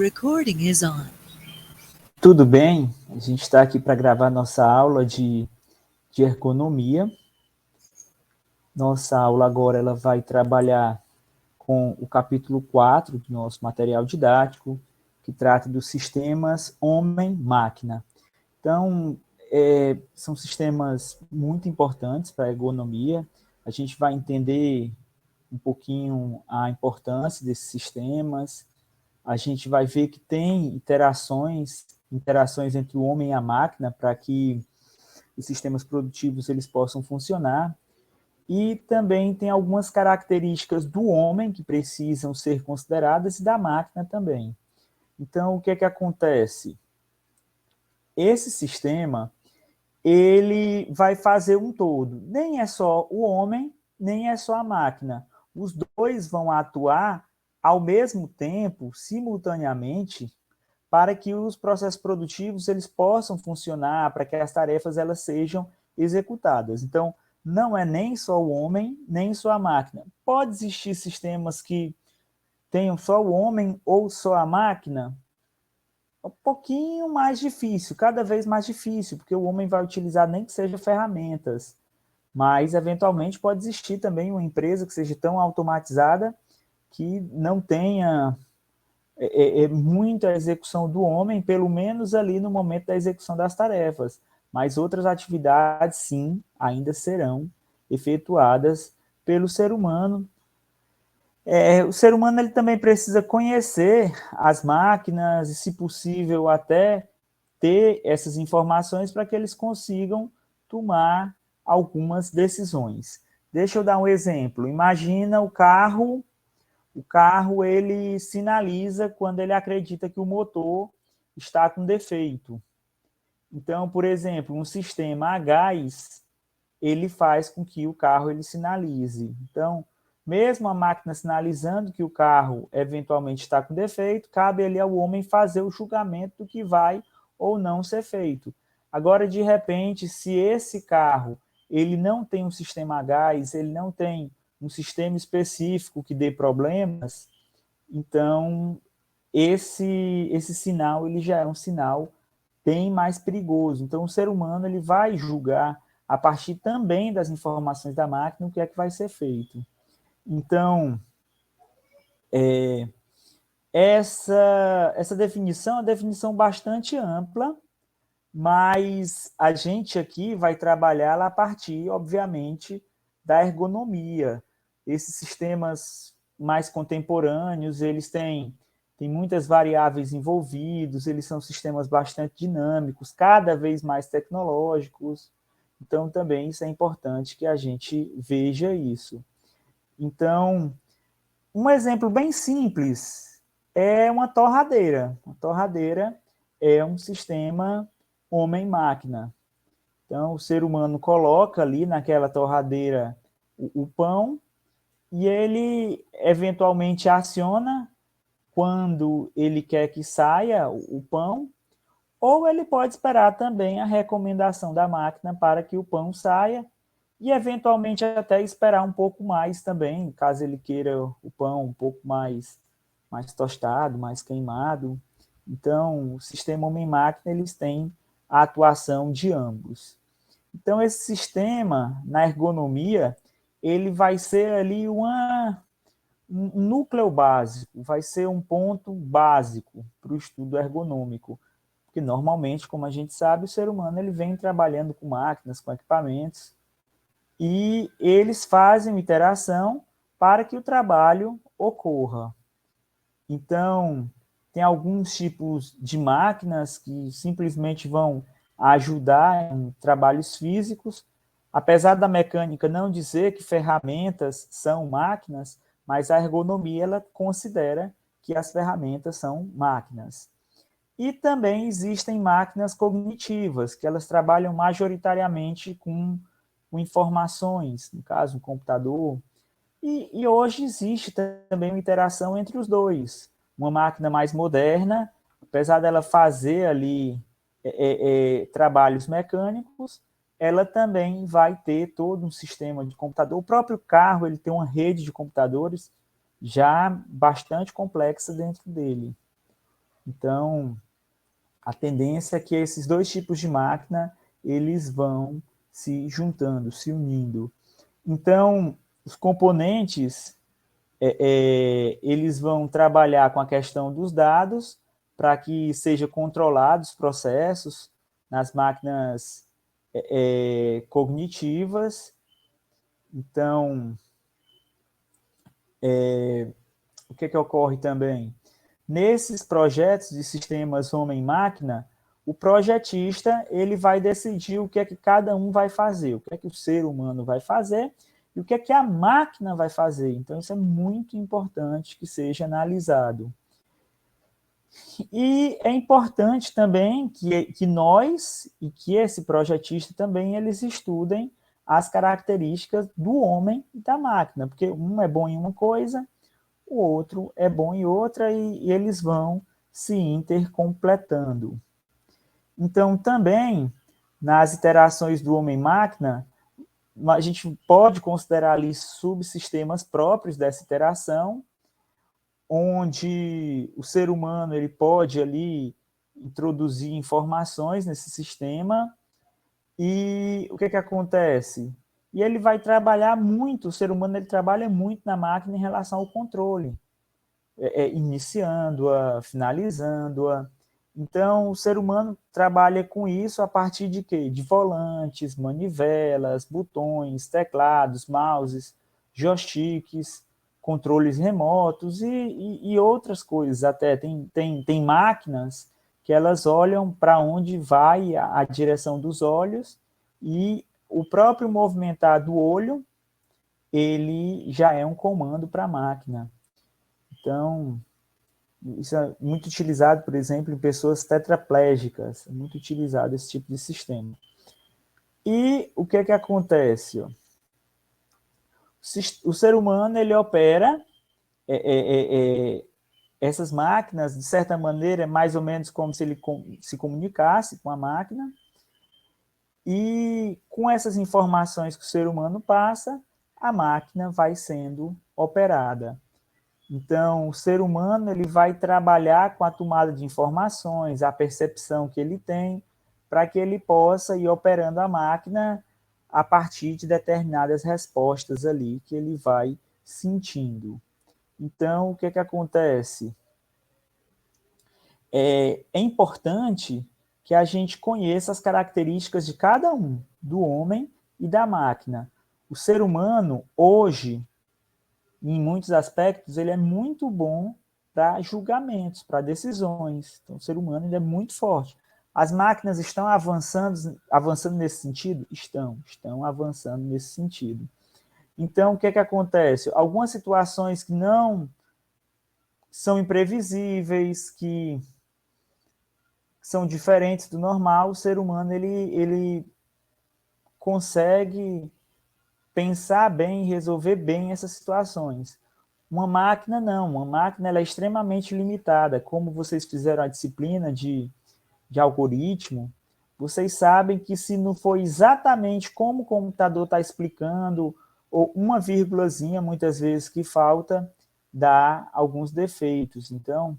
Recording is on. Tudo bem? A gente está aqui para gravar nossa aula de ergonomia. Nossa aula agora ela vai trabalhar com o capítulo 4 do nosso material didático, que trata dos sistemas homem-máquina. Então, são sistemas muito importantes para a ergonomia. A gente vai entender um pouquinho a importância desses sistemas. A gente vai ver que tem interações entre o homem e a máquina para que os sistemas produtivos eles possam funcionar. E também tem algumas características do homem que precisam ser consideradas e da máquina também. Então, o que é que acontece? Esse sistema, ele vai fazer um todo. Nem é só o homem, nem é só a máquina. Os dois vão atuar ao mesmo tempo, simultaneamente, para que os processos produtivos eles possam funcionar, para que as tarefas elas sejam executadas. Então, não é nem só o homem, nem só a máquina. Pode existir sistemas que tenham só o homem ou só a máquina? Um pouquinho mais difícil, cada vez mais difícil, porque o homem vai utilizar nem que seja ferramentas, mas eventualmente pode existir também uma empresa que seja tão automatizada que não tenha muita execução do homem, pelo menos ali no momento da execução das tarefas, mas outras atividades, sim, ainda serão efetuadas pelo ser humano. O ser humano ele também precisa conhecer as máquinas e, se possível, até ter essas informações para que eles consigam tomar algumas decisões. Deixa eu dar um exemplo. Imagina o carro ele sinaliza quando ele acredita que o motor está com defeito. Então, por exemplo, um sistema a gás, ele faz com que o carro ele sinalize. Então, mesmo a máquina sinalizando que o carro eventualmente está com defeito, cabe ali ao homem fazer o julgamento do que vai ou não ser feito. Agora, de repente, se esse carro ele não tem um sistema a gás, ele não tem um sistema específico que dê problemas, então esse sinal ele já é um sinal bem mais perigoso. Então, o ser humano ele vai julgar a partir também das informações da máquina o que é que vai ser feito. Então, essa definição é uma definição bastante ampla, mas a gente aqui vai trabalhar a partir, obviamente, da ergonomia. Esses sistemas mais contemporâneos, eles têm muitas variáveis envolvidos, eles são sistemas bastante dinâmicos, cada vez mais tecnológicos. Então, também isso é importante que a gente veja isso. Então, um exemplo bem simples é uma torradeira. Uma torradeira é um sistema homem-máquina. Então, o ser humano coloca ali naquela torradeira o pão e ele eventualmente aciona quando ele quer que saia o pão, ou ele pode esperar também a recomendação da máquina para que o pão saia e eventualmente até esperar um pouco mais também, caso ele queira o pão um pouco mais tostado, mais queimado. Então, o sistema homem-máquina, eles têm a atuação de ambos. Então, esse sistema, na ergonomia, ele vai ser ali um núcleo básico, vai ser um ponto básico para o estudo ergonômico. Porque, normalmente, como a gente sabe, o ser humano ele vem trabalhando com máquinas, com equipamentos, e eles fazem interação para que o trabalho ocorra. Então, tem alguns tipos de máquinas que simplesmente vão ajudar em trabalhos físicos, apesar da mecânica não dizer que ferramentas são máquinas, mas a ergonomia ela considera que as ferramentas são máquinas. E também existem máquinas cognitivas, que elas trabalham majoritariamente com informações, no caso, um computador. E hoje existe também uma interação entre os dois. Uma máquina mais moderna, apesar dela fazer ali trabalhos mecânicos, ela também vai ter todo um sistema de computador. O próprio carro ele tem uma rede de computadores já bastante complexa dentro dele. Então, a tendência é que esses dois tipos de máquina, eles vão se juntando, se unindo. Então, os componentes, eles vão trabalhar com a questão dos dados para que sejam controlados os processos nas máquinas cognitivas. Então, o que ocorre também? Nesses projetos de sistemas homem-máquina, o projetista ele vai decidir o que é que cada um vai fazer, o que é que o ser humano vai fazer e o que é que a máquina vai fazer. Então, isso é muito importante que seja analisado. E é importante também que nós e que esse projetista também eles estudem as características do homem e da máquina, porque um é bom em uma coisa, o outro é bom em outra e eles vão se intercompletando. Então, também, nas interações do homem-máquina, a gente pode considerar ali subsistemas próprios dessa interação, onde o ser humano ele pode ali introduzir informações nesse sistema e o que acontece? E ele vai trabalhar muito, o ser humano ele trabalha muito na máquina em relação ao controle, iniciando-a, finalizando-a. Então, o ser humano trabalha com isso a partir de quê? De volantes, manivelas, botões, teclados, mouses, joysticks, controles remotos e outras coisas. Até tem máquinas que elas olham para onde vai a direção dos olhos e o próprio movimentar do olho, ele já é um comando para a máquina. Então, isso é muito utilizado, por exemplo, em pessoas tetraplégicas. É muito utilizado esse tipo de sistema. E o que é que acontece? O ser humano, ele opera essas máquinas, de certa maneira, é mais ou menos como se ele se comunicasse com a máquina. E com essas informações que o ser humano passa, a máquina vai sendo operada. Então, o ser humano ele vai trabalhar com a tomada de informações, a percepção que ele tem, para que ele possa ir operando a máquina a partir de determinadas respostas ali que ele vai sentindo. Então, o que acontece? É importante que a gente conheça as características de cada um, do homem e da máquina. O ser humano, hoje, em muitos aspectos, ele é muito bom para julgamentos, para decisões. Então, o ser humano ainda é muito forte. As máquinas estão avançando nesse sentido? Estão avançando nesse sentido. Então, o que acontece? Algumas situações que não são imprevisíveis, que são diferentes do normal, o ser humano ele consegue pensar bem e resolver bem essas situações. Uma máquina não, uma máquina ela é extremamente limitada. Como vocês fizeram a disciplina de algoritmo, vocês sabem que se não for exatamente como o computador está explicando, ou uma vírgulazinha, muitas vezes, que falta, dá alguns defeitos. Então,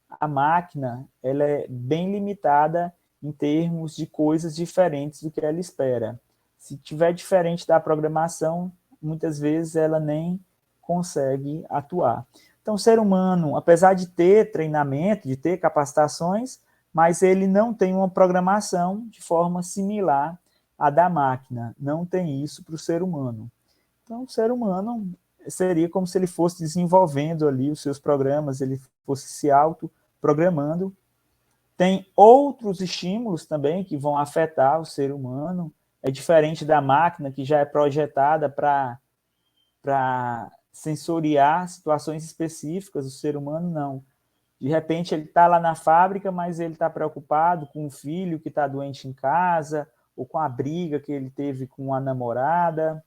a máquina ela é bem limitada em termos de coisas diferentes do que ela espera. Se tiver diferente da programação, muitas vezes ela nem consegue atuar. Então, o ser humano, apesar de ter treinamento, de ter capacitações, mas ele não tem uma programação de forma similar à da máquina. Não tem isso para o ser humano. Então, o ser humano seria como se ele fosse desenvolvendo ali os seus programas, ele fosse se autoprogramando. Tem outros estímulos também que vão afetar o ser humano. É diferente da máquina, que já é projetada para sensoriar situações específicas, o ser humano não. De repente, ele está lá na fábrica, mas ele está preocupado com o filho que está doente em casa, ou com a briga que ele teve com a namorada.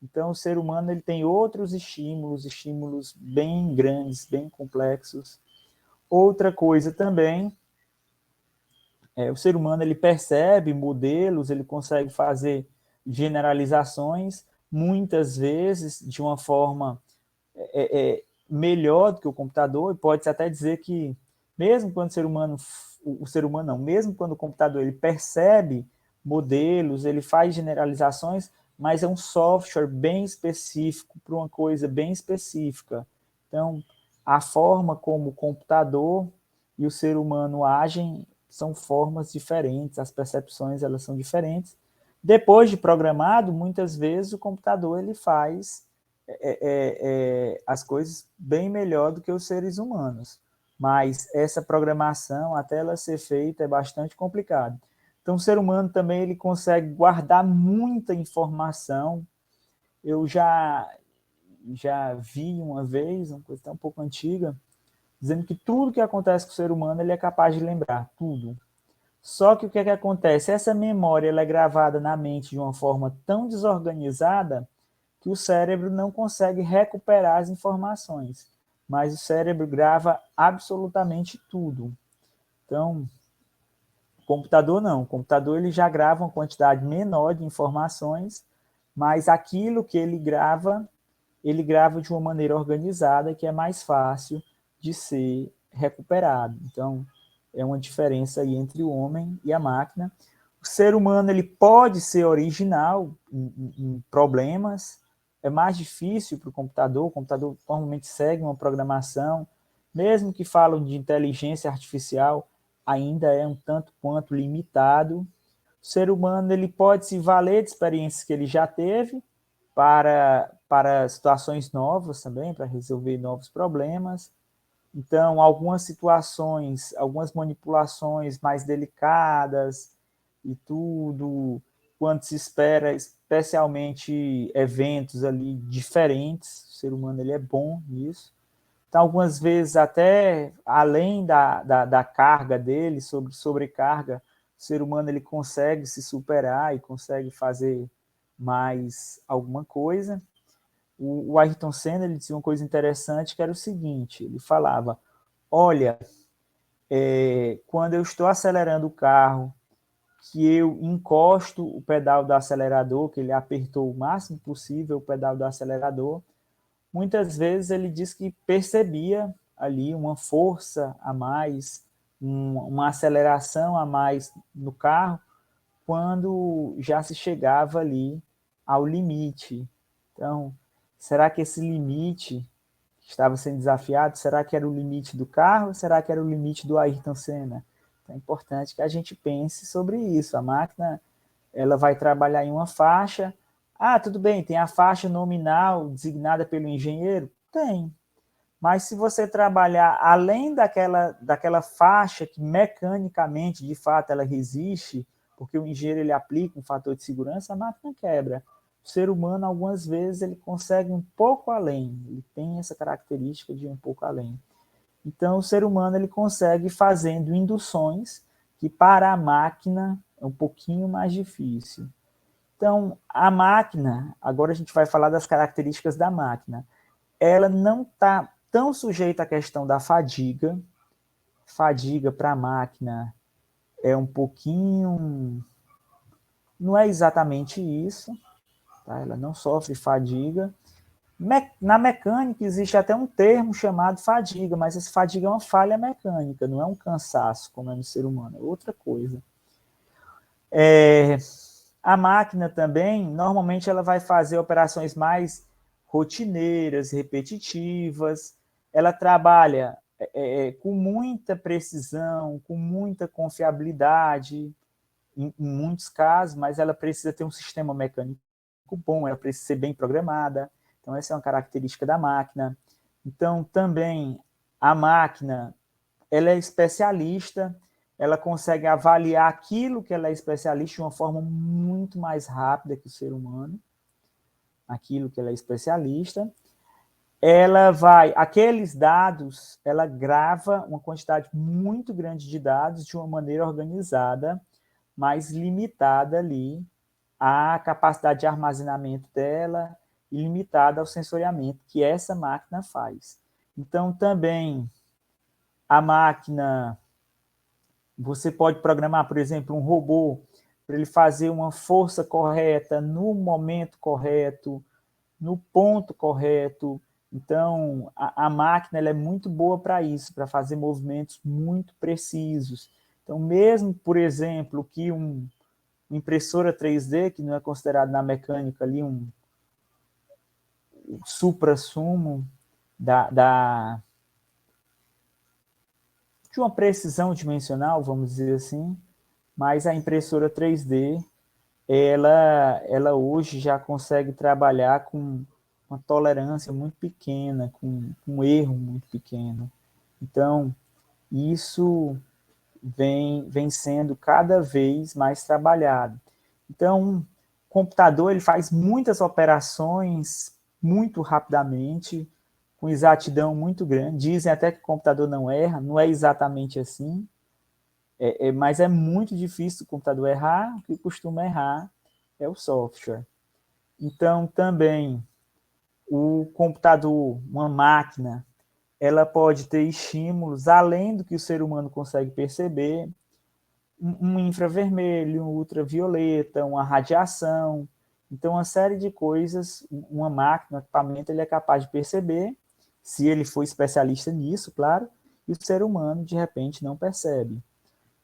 Então, o ser humano ele tem outros estímulos bem grandes, bem complexos. Outra coisa também, o ser humano ele percebe modelos, ele consegue fazer generalizações, muitas vezes de uma forma melhor do que o computador, e pode-se até dizer que Mesmo quando o ser humano não, mesmo quando o computador ele percebe modelos, ele faz generalizações, mas é um software bem específico para uma coisa bem específica. Então, a forma como o computador e o ser humano agem são formas diferentes, as percepções elas são diferentes. Depois de programado, muitas vezes o computador ele faz as coisas bem melhor do que os seres humanos. Mas essa programação, até ela ser feita, é bastante complicado. Então, o ser humano também ele consegue guardar muita informação. Eu já vi uma vez, uma coisa até um pouco antiga, dizendo que tudo que acontece com o ser humano ele é capaz de lembrar, tudo. Só que o que é que acontece? Essa memória ela é gravada na mente de uma forma tão desorganizada que o cérebro não consegue recuperar as informações. Mas o cérebro grava absolutamente tudo. Então, o computador não. O computador ele já grava uma quantidade menor de informações, mas aquilo que ele grava de uma maneira organizada que é mais fácil de ser recuperado. Então, é uma diferença aí entre o homem e a máquina. O ser humano ele pode ser original em problemas, é mais difícil para o computador normalmente segue uma programação, mesmo que falam de inteligência artificial, ainda é um tanto quanto limitado. O ser humano ele pode se valer de experiências que ele já teve para situações novas também, para resolver novos problemas. Então, algumas situações, algumas manipulações mais delicadas e tudo, quando se espera, especialmente eventos ali diferentes, o ser humano ele é bom nisso. Então, algumas vezes, até além da carga dele, sobrecarga, o ser humano ele consegue se superar e consegue fazer mais alguma coisa. O Ayrton Senna ele dizia uma coisa interessante que era o seguinte, ele falava, olha, quando eu estou acelerando o carro, que eu encosto o pedal do acelerador, que ele apertou o máximo possível o pedal do acelerador, muitas vezes ele diz que percebia ali uma força a mais, uma aceleração a mais no carro, quando já se chegava ali ao limite. Então, será que esse limite estava sendo desafiado? Será que era o limite do carro ou será que era o limite do Ayrton Senna? Então, é importante que a gente pense sobre isso. A máquina ela vai trabalhar em uma faixa. Ah, tudo bem, tem a faixa nominal designada pelo engenheiro? Tem. Mas se você trabalhar além daquela faixa que mecanicamente, de fato, ela resiste, porque o engenheiro ele aplica um fator de segurança, a máquina quebra. O ser humano, algumas vezes, ele consegue um pouco além, ele tem essa característica de um pouco além. Então, o ser humano ele consegue fazendo induções que para a máquina é um pouquinho mais difícil. Então, a máquina, agora a gente vai falar das características da máquina, ela não está tão sujeita à questão da fadiga. Fadiga para a máquina é um pouquinho... Não é exatamente isso, tá? Ela não sofre fadiga. Na mecânica existe até um termo chamado fadiga, mas essa fadiga é uma falha mecânica, não é um cansaço, como é no ser humano, é outra coisa. A máquina também, normalmente ela vai fazer operações mais rotineiras, repetitivas, ela trabalha com muita precisão, com muita confiabilidade, em muitos casos, mas ela precisa ter um sistema mecânico bom, ela precisa ser bem programada, então essa é uma característica da máquina. Então também a máquina, ela é especialista, ela consegue avaliar aquilo que ela é especialista de uma forma muito mais rápida que o ser humano, aquilo que ela é especialista. Ela vai, aqueles dados, ela grava uma quantidade muito grande de dados de uma maneira organizada, mas limitada ali à capacidade de armazenamento dela e limitada ao sensoriamento que essa máquina faz. Então, também, a máquina, você pode programar, por exemplo, um robô para ele fazer uma força correta, no momento correto, no ponto correto, Então, a máquina ela é muito boa para isso, para fazer movimentos muito precisos. Então, mesmo, por exemplo, que uma impressora 3D, que não é considerado na mecânica ali um supra-sumo de uma precisão dimensional, vamos dizer assim, mas a impressora 3D, ela hoje já consegue trabalhar com uma tolerância muito pequena, com um erro muito pequeno. Então, isso vem sendo cada vez mais trabalhado. Então, o computador ele faz muitas operações muito rapidamente, com exatidão muito grande. Dizem até que o computador não erra, não é exatamente assim, mas é muito difícil o computador errar, o que costuma errar é o software. Então, também, o computador, uma máquina, ela pode ter estímulos além do que o ser humano consegue perceber, um infravermelho, um ultravioleta, uma radiação. Então, uma série de coisas, uma máquina, um equipamento, ele é capaz de perceber, se ele for especialista nisso, claro, e o ser humano, de repente, não percebe.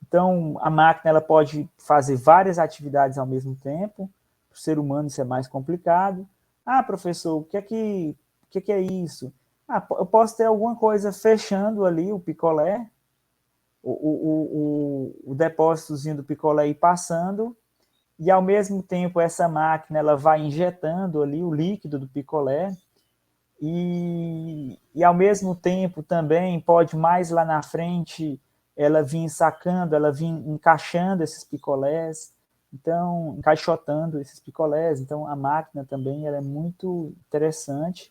Então, a máquina ela pode fazer várias atividades ao mesmo tempo, para o ser humano isso é mais complicado. Ah, professor, o que é isso? Ah, eu posso ter alguma coisa fechando ali o picolé, o depósitozinho do picolé ir passando, e ao mesmo tempo essa máquina ela vai injetando ali o líquido do picolé, e ao mesmo tempo também pode mais lá na frente ela vir sacando, ela vir encaixando esses picolés, então encaixotando esses picolés. Então a máquina também ela é muito interessante,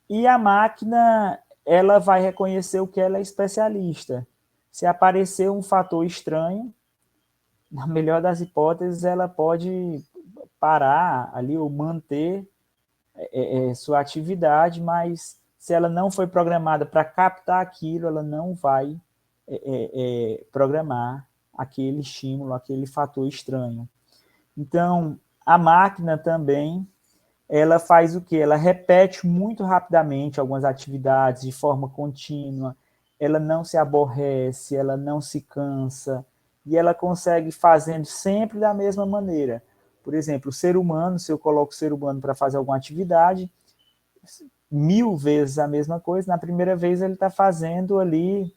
e a máquina ela vai reconhecer o que ela é especialista. Se aparecer um fator estranho, na melhor das hipóteses, ela pode parar ali ou manter sua atividade, mas se ela não foi programada para captar aquilo, ela não vai programar aquele estímulo, aquele fator estranho. Então, a máquina também, ela faz o quê? Ela repete muito rapidamente algumas atividades de forma contínua, ela não se aborrece, ela não se cansa, e ela consegue fazendo sempre da mesma maneira. Por exemplo, o ser humano, se eu coloco o ser humano para fazer alguma atividade, 1000 vezes a mesma coisa, na primeira vez ele está fazendo ali,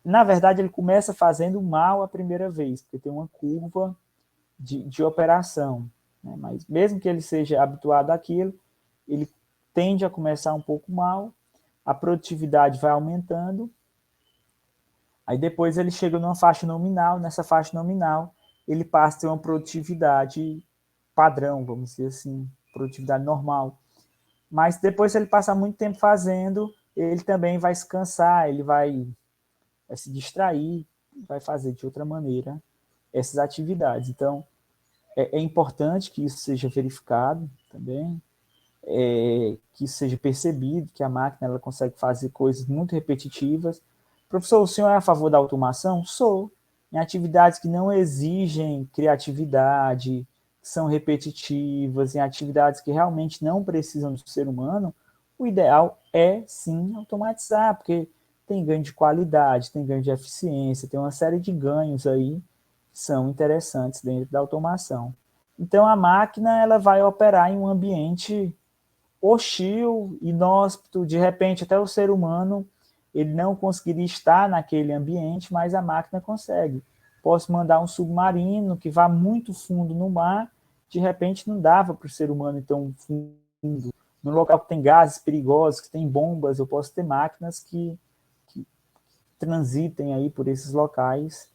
na verdade ele começa fazendo mal a primeira vez, porque tem uma curva de operação, né? Mas mesmo que ele seja habituado àquilo, ele tende a começar um pouco mal, a produtividade vai aumentando, aí depois ele chega numa faixa nominal, nessa faixa nominal ele passa a ter uma produtividade padrão, vamos dizer assim, produtividade normal. Mas depois, se ele passar muito tempo fazendo, ele também vai se cansar, ele vai se distrair, vai fazer de outra maneira essas atividades. Então, é importante que isso seja verificado também, que isso seja percebido, que a máquina ela consegue fazer coisas muito repetitivas. Professor, o senhor é a favor da automação? Sou. Em atividades que não exigem criatividade, que são repetitivas, em atividades que realmente não precisam do ser humano, o ideal é sim automatizar, porque tem ganho de qualidade, tem ganho de eficiência, tem uma série de ganhos aí que são interessantes dentro da automação. Então a máquina ela vai operar em um ambiente hostil, inóspito, de repente até o ser humano ele não conseguiria estar naquele ambiente, mas a máquina consegue. Posso mandar um submarino que vá muito fundo no mar, de repente não dava para o ser humano ir tão fundo. No local que tem gases perigosos, que tem bombas, eu posso ter máquinas que transitem aí por esses locais,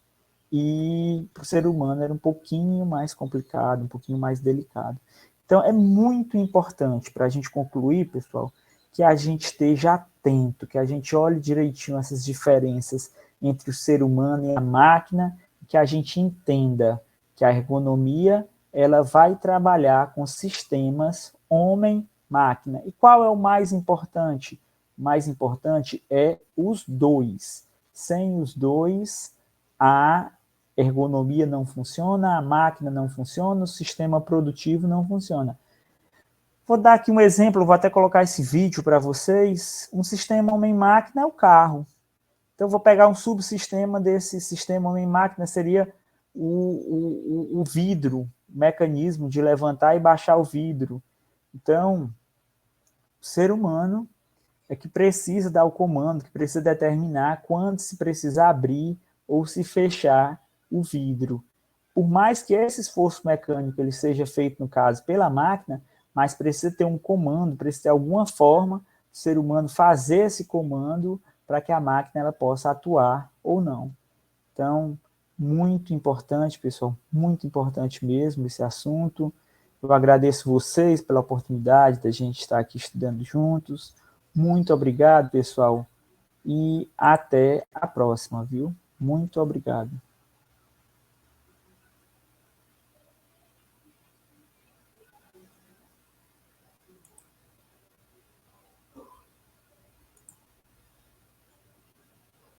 e para o ser humano era um pouquinho mais complicado, um pouquinho mais delicado. Então, é muito importante para a gente concluir, pessoal, que a gente esteja atento, que a gente olhe direitinho essas diferenças entre o ser humano e a máquina, que a gente entenda que a ergonomia ela vai trabalhar com sistemas homem-máquina. E qual é o mais importante? O mais importante é os dois. Sem os dois, a ergonomia não funciona, a máquina não funciona, o sistema produtivo não funciona. Vou dar aqui um exemplo, vou até colocar esse vídeo para vocês. Um sistema homem-máquina é o carro. Então, eu vou pegar um subsistema desse sistema homem-máquina, seria o vidro, o mecanismo de levantar e baixar o vidro. Então, o ser humano é que precisa dar o comando, que precisa determinar quando se precisa abrir ou se fechar o vidro. Por mais que esse esforço mecânico ele seja feito, no caso, pela máquina, mas precisa ter um comando, precisa ter alguma forma do ser humano fazer esse comando para que a máquina ela possa atuar ou não. Então, muito importante, pessoal, muito importante mesmo esse assunto. Eu agradeço vocês pela oportunidade da gente estar aqui estudando juntos. Muito obrigado, pessoal, e até a próxima, viu? Muito obrigado.